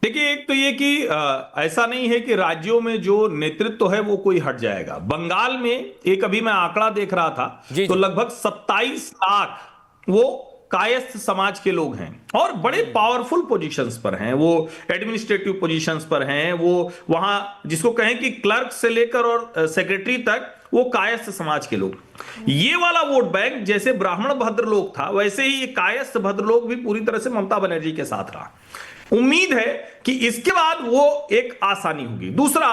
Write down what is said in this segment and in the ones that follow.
देखिए, एक तो ये कि ऐसा नहीं है कि राज्यों में जो नेतृत्व है वो कोई हट जाएगा। बंगाल में एक अभी मैं आंकड़ा देख रहा था, तो लगभग 27 लाख वो कायस्थ समाज के लोग हैं और बड़े पावरफुल पोजीशंस पर हैं, वो एडमिनिस्ट्रेटिव पोजीशंस पर हैं, वो वहां जिसको कहें कि क्लर्क से लेकर और सेक्रेटरी तक वो कायस्थ समाज के लोग। ये वाला वोट बैंक जैसे ब्राह्मण भद्रलोक था, वैसे ही ये कायस्थ भद्रलोक भी पूरी तरह से ममता बनर्जी के साथ रहा। उम्मीद है कि इसके बाद वो एक आसानी होगी। दूसरा,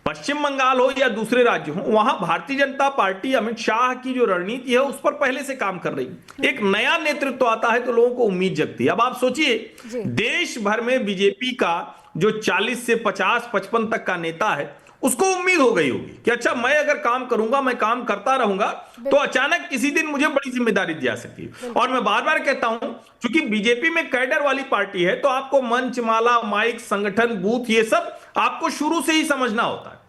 पश्चिम बंगाल हो या दूसरे राज्य हो, वहां भारतीय जनता पार्टी अमित शाह की जो रणनीति है उस पर पहले से काम कर रही। एक नया नेतृत्व आता है तो लोगों को उम्मीद जगती है। अब आप सोचिए, देश भर में बीजेपी का जो 40 से 50-55 तक का नेता है, उसको उम्मीद हो गई होगी कि अच्छा, मैं अगर काम करूंगा, मैं काम करता रहूंगा, तो अचानक किसी दिन मुझे बड़ी जिम्मेदारी दी जा सकती है। और मैं बार बार कहता हूं, क्योंकि बीजेपी में कैडर वाली पार्टी है, तो आपको मंच, माला, माइक, संगठन, बूथ, ये सब आपको शुरू से ही समझना होता है।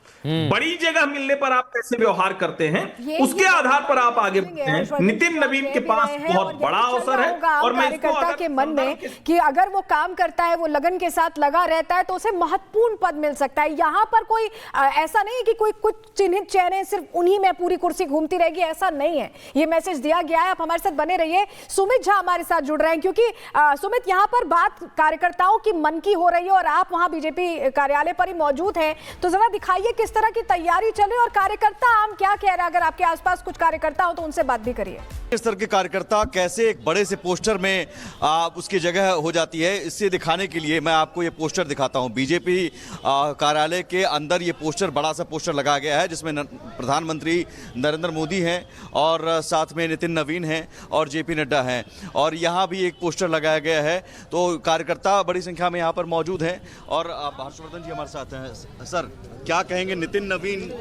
बड़ी जगह मिलने पर आप कैसे व्यवहार करते हैं, उसके आधार पर आप आगे बढ़ते हैं। नितिन नवीन के पास बहुत बड़ा अवसर है और मैं कार्यकर्ता के मन में कि अगर वो काम करता है, वो लगन के साथ लगा रहता है, तो उसे महत्वपूर्ण पद मिल सकता है। यहाँ पर कोई ऐसा नहीं है कि कोई कुछ चिन्हित चेहरे सिर्फ उन्हीं में पूरी कुर्सी घूमती रहेगी, ऐसा नहीं है। ये मैसेज दिया गया है। आप हमारे साथ बने रहिए। सुमित झा हमारे साथ जुड़ रहे हैं, क्योंकि सुमित, यहाँ पर बात कार्यकर्ताओं की मन की हो रही है और आप वहां बीजेपी कार्यालय पर ही मौजूद हैं, तो जरा दिखाइए किस तरह की तैयारी चले और कार्यकर्ता आम क्या कह रहा है। अगर आपके आसपास कुछ कार्यकर्ता हो तो उनसे बात भी करिए। इस तरह के कार्यकर्ता कैसे एक बड़े से पोस्टर में उसकी जगह हो जाती है, इससे दिखाने के लिए मैं आपको ये पोस्टर दिखाता हूं। बीजेपी कार्यालय के अंदर ये पोस्टर, बड़ा सा पोस्टर लगाया गया है, जिसमें प्रधानमंत्री नरेंद्र मोदी हैं और साथ में नितिन नवीन हैं और जेपी नड्डा हैं, और यहाँ भी एक पोस्टर लगाया गया है। तो कार्यकर्ता बड़ी संख्या में यहाँ पर मौजूद हैं और हर्षवर्धन जी हमारे साथ हैं। सर, क्या कहेंगे, नितिन नवीन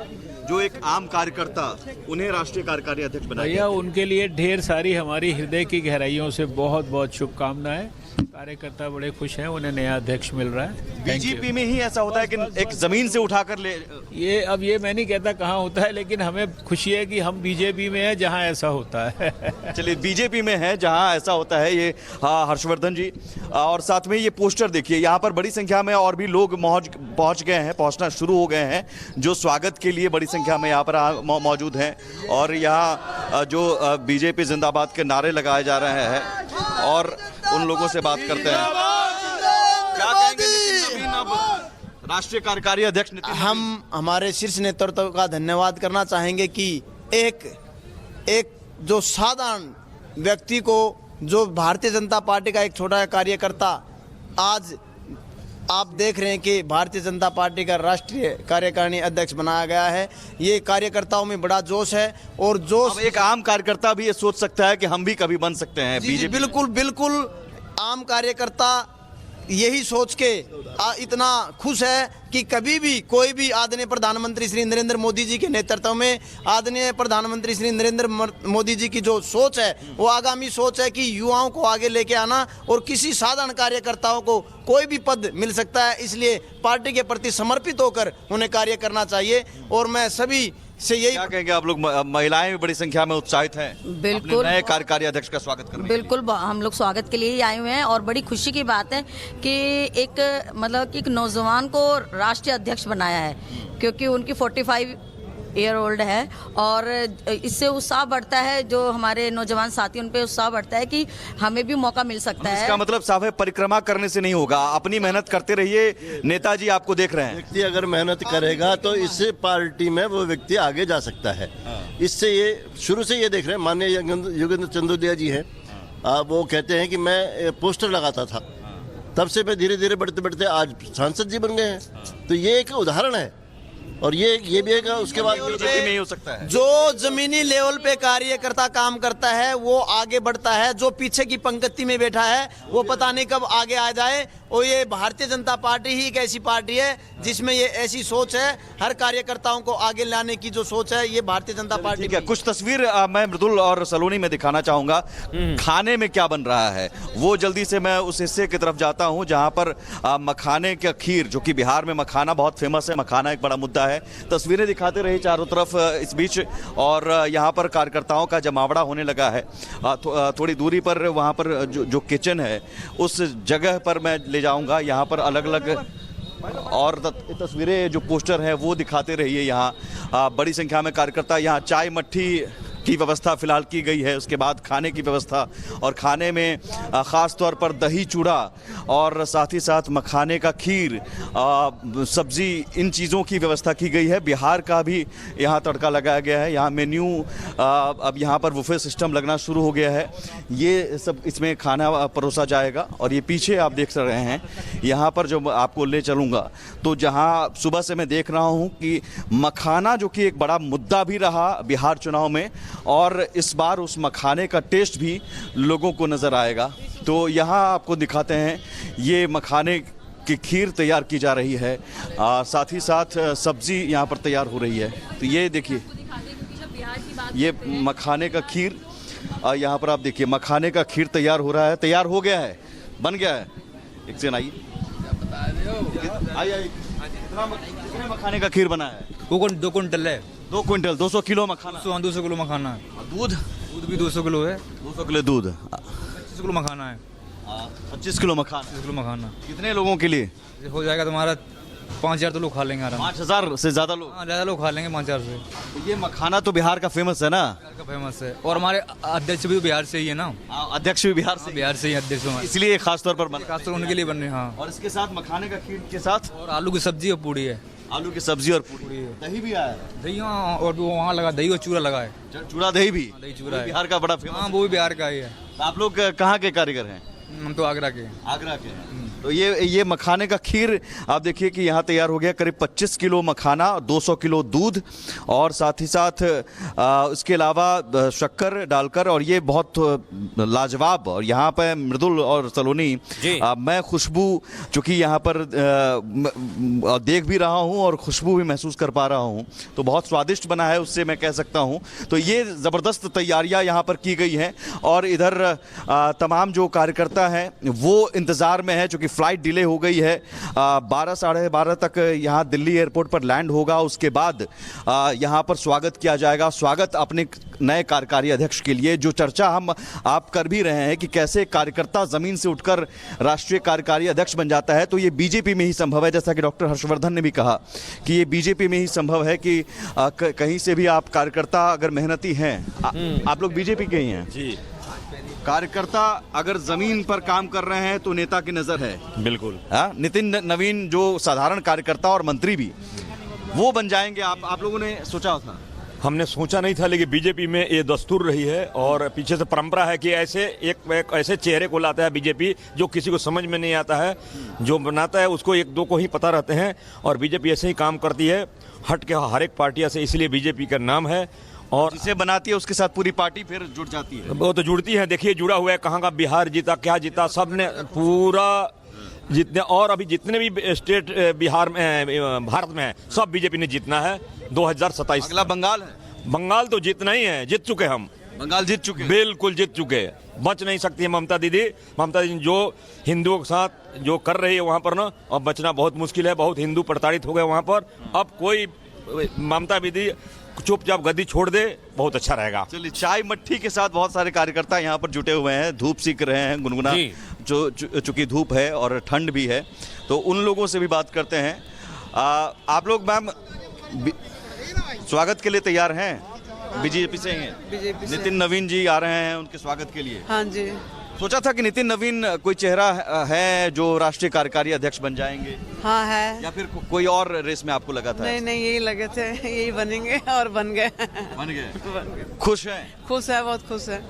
जो एक आम कार्यकर्ता, उन्हें राष्ट्रीय कार्यकारी अध्यक्ष बनाया भैया, उनके लिए ढेर सारी हमारी हृदय की गहराइयों से बहुत बहुत शुभकामनाएं। कार्यकर्ता बड़े खुश हैं, उन्हें नया अध्यक्ष मिल रहा है। बीजेपी में ही ऐसा होता है कि एक जमीन से उठाकर ले, ये मैं नहीं कहता कहाँ होता है, लेकिन हमें खुशी है कि हम बीजेपी में हैं जहाँ ऐसा होता है। चलिए, बीजेपी में है जहाँ ऐसा होता है। ये हर्षवर्धन जी, और साथ में ये पोस्टर देखिए, यहाँ पर बड़ी संख्या में और भी लोग पहुँच गए हैं, पहुँचना शुरू हो गए हैं, जो स्वागत के लिए बड़ी संख्या में यहाँ पर मौजूद हैं। और यहाँ जो बीजेपी जिंदाबाद के नारे लगाए जा रहे हैं और उन लोगों से बात करते हैं। क्या कहेंगे नितिन नवीन, अब राष्ट्रीय कार्यकारी अध्यक्ष नितिन? हम हमारे शीर्ष नेतृत्व का धन्यवाद करना चाहेंगे कि एक जो साधारण व्यक्ति को, जो भारतीय जनता पार्टी का एक छोटा कार्यकर्ता, आज आप देख रहे हैं कि भारतीय जनता पार्टी का राष्ट्रीय कार्यकारिणी अध्यक्ष बनाया गया है। ये कार्यकर्ताओं में बड़ा जोश है और जोश, एक आम कार्यकर्ता भी ये सोच सकता है कि हम भी कभी बन सकते हैं बीजेपी। बिल्कुल बिल्कुल, आम कार्यकर्ता यही सोच के इतना खुश है कि कभी भी कोई भी आदरणीय प्रधानमंत्री श्री नरेंद्र मोदी जी के नेतृत्व में, आदरणीय प्रधानमंत्री श्री नरेंद्र मोदी जी की जो सोच है, वो आगामी सोच है कि युवाओं को आगे लेके आना और किसी साधारण कार्यकर्ताओं को कोई भी पद मिल सकता है। इसलिए पार्टी के प्रति समर्पित होकर उन्हें कार्य करना चाहिए। और मैं सभी से यही, क्या कहेंगे आप लोग, महिलाएं भी बड़ी संख्या में उत्साहित हैं बिल्कुल नए कार्यकारी अध्यक्ष का स्वागत करने? बिल्कुल, हम लोग स्वागत के लिए ही आए हुए हैं और बड़ी खुशी की बात है कि एक नौजवान को राष्ट्रीय अध्यक्ष बनाया है, क्योंकि उनकी 45 ईयर ओल्ड है और इससे उत्साह बढ़ता है, जो हमारे नौजवान साथी उन पे उत्साह बढ़ता है कि हमें भी मौका मिल सकता है। इसका मतलब साफ है, परिक्रमा करने से नहीं होगा, अपनी मेहनत करते रहिए। नेताजी आपको देख रहे हैं। व्यक्ति अगर मेहनत करेगा तो इससे पार्टी में वो व्यक्ति आगे जा सकता है। इससे ये शुरू से ये देख रहे हैं, माननीय योगेंद्र चंदोदिया जी हैं, वो कहते हैं कि मैं पोस्टर लगाता था, तब से मैं धीरे धीरे बढ़ते बढ़ते आज सांसद जी बन गए हैं। तो ये एक उदाहरण है और ये भी एक, उसके बाद बीजेपी में ही हो सकता है। जो जमीनी लेवल पे कार्यकर्ता काम करता है वो आगे बढ़ता है, जो पीछे की पंक्ति में बैठा है वो पता नहीं कब आगे आ जाए। और ये भारतीय जनता पार्टी ही एक ऐसी पार्टी है जिसमें ये ऐसी सोच है, हर कार्यकर्ताओं को आगे लाने की जो सोच है, ये भारतीय जनता पार्टी की। कुछ तस्वीर मैं मृदुल और सलोनी में दिखाना चाहूंगा। खाने में क्या बन रहा है वो जल्दी से मैं उस हिस्से की तरफ जाता हूं जहां पर मखाने का खीर, जो कि बिहार में मखाना बहुत फेमस है, मखाना एक बड़ा मुद्दा है, है। तस्वीरें दिखाते रहे चारों तरफ इस बीच, और यहाँ पर कार्यकर्ताओं का जमावड़ा होने लगा है। थोड़ी दूरी पर वहाँ पर जो किचन है उस जगह पर मैं ले जाऊँगा। यहाँ पर अलग अलग और तस्वीरें जो पोस्टर हैं वो दिखाते रहिए। यहाँ बड़ी संख्या में कार्यकर्ता, यहाँ चाय मट्ठी की व्यवस्था फिलहाल की गई है, उसके बाद खाने की व्यवस्था, और खाने में ख़ास तौर पर दही चूड़ा और साथ ही साथ मखाने का खीर, सब्जी, इन चीज़ों की व्यवस्था की गई है। बिहार का भी यहाँ तड़का लगाया गया है। यहाँ मेन्यू अब यहाँ पर बुफे सिस्टम लगना शुरू हो गया है। ये सब इसमें खाना परोसा जाएगा। और ये पीछे आप देख रहे हैं, यहाँ पर जो आपको ले चलूँगा तो जहाँ सुबह से मैं देख रहा हूँ कि मखाना जो कि एक बड़ा मुद्दा भी रहा बिहार चुनाव में, और इस बार उस मखाने का टेस्ट भी लोगों को नज़र आएगा। तो यहाँ आपको दिखाते हैं, ये मखाने की खीर तैयार की जा रही है, साथ ही साथ सब्जी यहाँ पर तैयार हो रही है। तो ये देखिए, ये मखाने का खीर, यहाँ पर आप देखिए मखाने का खीर तैयार हो रहा है, तैयार हो गया है, बन गया है। एक सेकंड आइए, कितने मखाने का खीर बना है? 2 कुंटल है। 2 क्विंटल, 200 किलो मखाना। 200 किलो मखाना है। दूध? दूध भी 200 किलो है। 200 किलो दूध। 25 किलो मखाना है। 25 किलो मखाना। 25 किलो मखाना। कितने लोगों के लिए हो जाएगा? तुम्हारा 5000 तो लोग खा लेंगे आराम। 5000 से ज़्यादा लोग? हाँ, ज़्यादा लोग खा लेंगे 5000 से। तो ये मखाना तो बिहार का फेमस है ना? बिहार का फेमस है, और हमारे अध्यक्ष भी बिहार से ही है ना। अध्यक्ष भी बिहार से? बिहार से ही अध्यक्ष हमारे, इसलिए खास तौर पर बना, खासतौर उनके लिए बन रहे हैं। हाँ, और इसके साथ मखाने का खीर के साथ और आलू की सब्जी और पूड़ी है। आलू की सब्जी और पूड़ी है। दही भी आया है? दही, हाँ, और वहाँ लगा दही और चूड़ा लगा है। चूड़ा दही भी? दही चूड़ा है, बिहार का बड़ा फेमस। हाँ, वो भी बिहार का ही है। आप लोग कहाँ के कारीगर हैं? हम तो आगरा के। आगरा के हैं। तो ये मखाने का खीर आप देखिए कि यहाँ तैयार हो गया। करीब 25 किलो मखाना, 200 किलो दूध, और साथ ही साथ उसके अलावा शक्कर डालकर, और ये बहुत लाजवाब, और यहाँ पे मृदुल और सलोनी, मैं खुशबू चूँकि यहाँ पर देख भी रहा हूँ और खुशबू भी महसूस कर पा रहा हूँ, तो बहुत स्वादिष्ट बना है, उससे मैं कह सकता हूँ। तो ये ज़बरदस्त तैयारियाँ यहाँ पर की गई हैं, और इधर तमाम जो कार्यकर्ता हैं वो इंतज़ार में है, चूँकि फ्लाइट डिले हो गई है। 12 साढ़े 12 तक यहाँ दिल्ली एयरपोर्ट पर लैंड होगा। उसके बाद यहाँ पर स्वागत किया जाएगा। स्वागत अपने नए कार्यकारी अध्यक्ष के लिए, जो चर्चा हम आप कर भी रहे हैं कि कैसे कार्यकर्ता ज़मीन से उठकर राष्ट्रीय कार्यकारी अध्यक्ष बन जाता है, तो ये बीजेपी में ही संभव है। जैसा कि डॉक्टर हर्षवर्धन ने भी कहा कि ये बीजेपी में ही संभव है कि कहीं से भी आप कार्यकर्ता अगर मेहनती हैं, आप लोग बीजेपी के ही हैं जी, कार्यकर्ता अगर जमीन पर काम कर रहे हैं तो नेता की नजर है। बिल्कुल। नितिन नवीन जो साधारण कार्यकर्ता और मंत्री भी वो बन जाएंगे, आप लोगों ने सोचा था? हमने सोचा नहीं था, लेकिन बीजेपी में ये दस्तूर रही है और पीछे से परंपरा है कि ऐसे एक ऐसे चेहरे को लाता है बीजेपी जो किसी को समझ में नहीं आता है, जो बनाता है उसको एक दो को ही पता रहते हैं, और बीजेपी ऐसे ही काम करती है हट के हर एक पार्टियों से, इसलिए बीजेपी का नाम है। और जिसे बनाती है उसके साथ पूरी पार्टी फिर जुड़ जाती है। वो तो जुड़ती है, देखिए जुड़ा हुआ है, कहाँ का बिहार जीता, क्या जीता, सब ने पूरा जितने, और अभी जितने भी स्टेट बिहार में भारत में है सब बीजेपी ने जीतना है 2027। अगला बंगाल है। बंगाल तो जीतना ही है, जीत चुके हम, बंगाल जीत चुके, बिल्कुल जीत चुके, बच नहीं सकती है ममता दीदी। ममता दीदी जो हिंदुओं के साथ जो कर रही है वहाँ पर ना, अब बचना बहुत मुश्किल है, बहुत हिंदू प्रताड़ित हो गए वहाँ पर। अब कोई ममता दीदी चुपचाप गद्दी छोड़ दे, बहुत अच्छा रहेगा। चलिए, चाय मट्ठी के साथ बहुत सारे कार्यकर्ता यहाँ पर जुटे हुए हैं, धूप सीख रहे हैं, गुनगुना, जो चूंकि धूप है और ठंड भी है, तो उन लोगों से भी बात करते हैं। आप लोग मैम स्वागत के लिए तैयार हैं? बीजेपी से हैं? बीजेपी से। नितिन नवीन जी आ रहे हैं उनके स्वागत के लिए। हाँ जी। सोचा था कि नितिन नवीन कोई चेहरा है जो राष्ट्रीय कार्यकारी अध्यक्ष बन जाएंगे? हाँ है। या फिर कोई और रेस में आपको लगा था? नहीं नहीं, यही लगे थे, यही बनेंगे और बन गए। बन गए। खुश हैं? खुश है, बहुत खुश है।